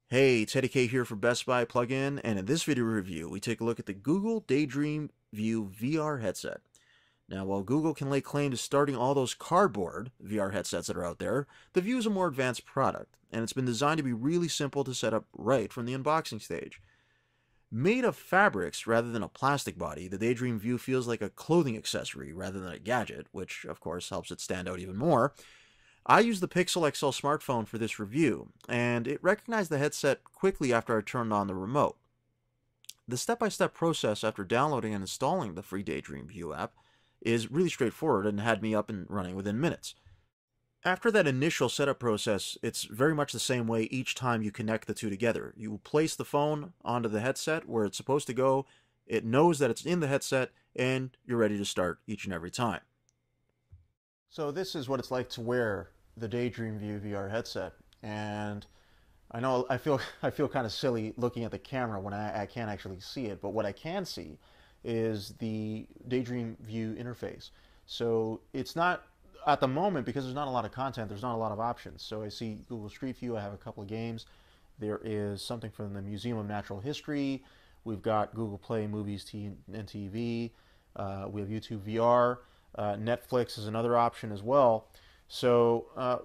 Hey, Teddy K here for Best Buy Plugin, and in this video review, we take a look at the Google Daydream View VR headset. Now, while Google can lay claim to starting all those cardboard VR headsets that are out there, the View is a more advanced product, and it's been designed to be really simple to set up right from the unboxing stage. Made of fabrics rather than a plastic body, the Daydream View feels like a clothing accessory rather than a gadget, which of course helps it stand out even more. I used the Pixel XL smartphone for this review, and it recognized the headset quickly after I turned on the remote. The step-by-step process after downloading and installing the free Daydream View app is really straightforward and had me up and running within minutes. After that initial setup process, it's very much the same way each time you connect the two together. You place the phone onto the headset where it's supposed to go, it knows that it's in the headset, and you're ready to start each and every time. So this is what it's like to wear the Daydream View VR headset, and I know I feel kind of silly looking at the camera when I can't actually see it, but what I can see is the Daydream View interface. So it's not at the moment, because there's not a lot of content, there's not a lot of options. So I see Google Street View, I have a couple of games. There is something from the Museum of Natural History. We've got Google Play Movies and TV. We have YouTube VR. Netflix is another option as well. So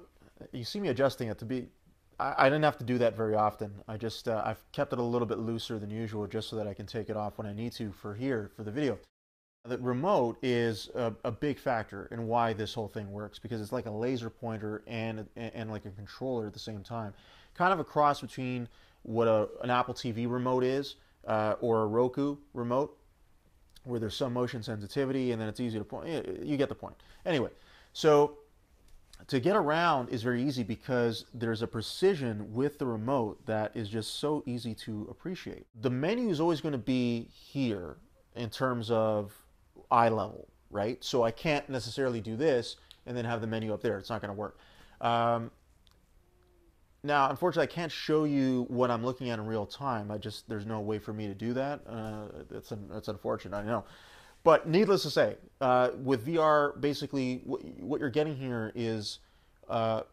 you see me adjusting it to be. I didn't have to do that very often. I've kept it a little bit looser than usual just so that I can take it off when I need to for the video. The remote is a big factor in why this whole thing works, because it's like a laser pointer and like a controller at the same time. Kind of a cross between what an Apple TV remote is or a Roku remote, where there's some motion sensitivity and then it's easy to point. You get the point. Anyway, so to get around is very easy because there's a precision with the remote that is just so easy to appreciate. The menu is always going to be here in terms of eye level, right? So I can't necessarily do this and then have the menu up there. It's not going to work. Now, unfortunately, I can't show you what I'm looking at in real time. There's no way for me to do that. It's unfortunate, I know. But needless to say, with VR, basically, what you're getting here is a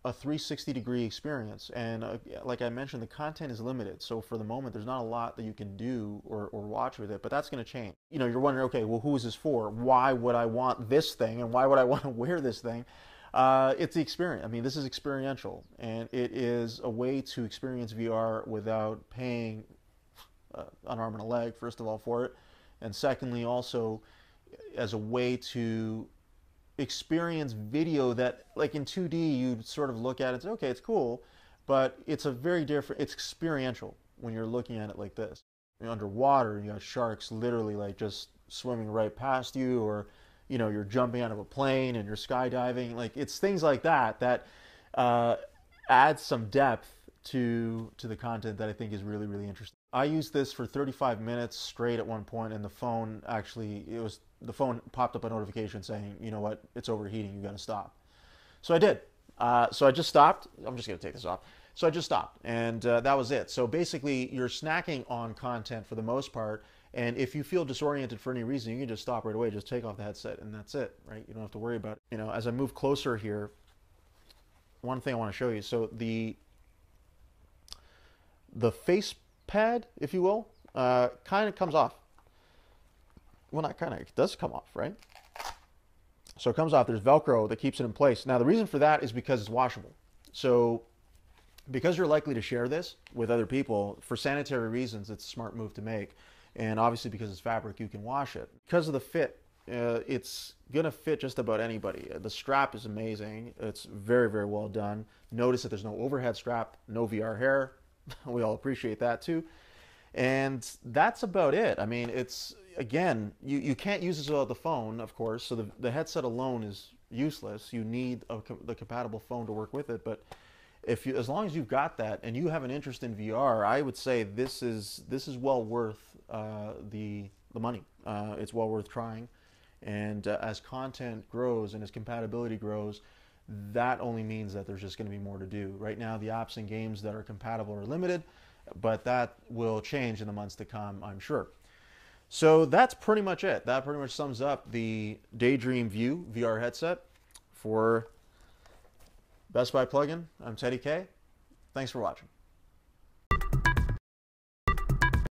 360-degree experience. And like I mentioned, the content is limited. So for the moment, there's not a lot that you can do or watch with it. But that's going to change. You know, you're wondering, okay, well, who is this for? Why would I want this thing? And why would I want to wear this thing? It's the experience. I mean, this is experiential, and it is a way to experience VR without paying an arm and a leg, first of all, for it, and secondly, also as a way to experience video that, like in 2D, you'd sort of look at it and say, okay, it's cool, but it's a very different, it's experiential when you're looking at it like this. You're underwater, you got sharks literally like just swimming right past you, or you know, you're jumping out of a plane and you're skydiving. Like, it's things like that that add some depth to the content that I think is really, really interesting. I used this for 35 minutes straight at one point, and the phone popped up a notification saying, you know what, it's overheating, you got to stop. So I did. So I just stopped. I'm just going to take this off. So I just stopped, and that was it. So basically, you're snacking on content for the most part, and if you feel disoriented for any reason, you can just stop right away, just take off the headset, and that's it, right? You don't have to worry about it. You know, as I move closer here, one thing I want to show you. So the face pad, if you will, kind of comes off. Well, not kind of, it does come off, right? So it comes off. There's Velcro that keeps it in place. Now, the reason for that is because it's washable. So because you're likely to share this with other people, for sanitary reasons, it's a smart move to make. And obviously, because it's fabric, you can wash it. Because of the fit, it's going to fit just about anybody. The strap is amazing. It's very, very well done. Notice that there's no overhead strap, no VR hair. We all appreciate that too. And that's about it. I mean, it's, again, you can't use this without the phone, of course. So the headset alone is useless. You need the compatible phone to work with it. But as long as you've got that and you have an interest in VR, I would say this is well worth the money. It's well worth trying. And as content grows and as compatibility grows, that only means that there's just going to be more to do. Right now, the apps and games that are compatible are limited, but that will change in the months to come, I'm sure. So that's pretty much it. That pretty much sums up the Daydream View VR headset for Best Buy Plugin. I'm Teddy K. Thanks for watching.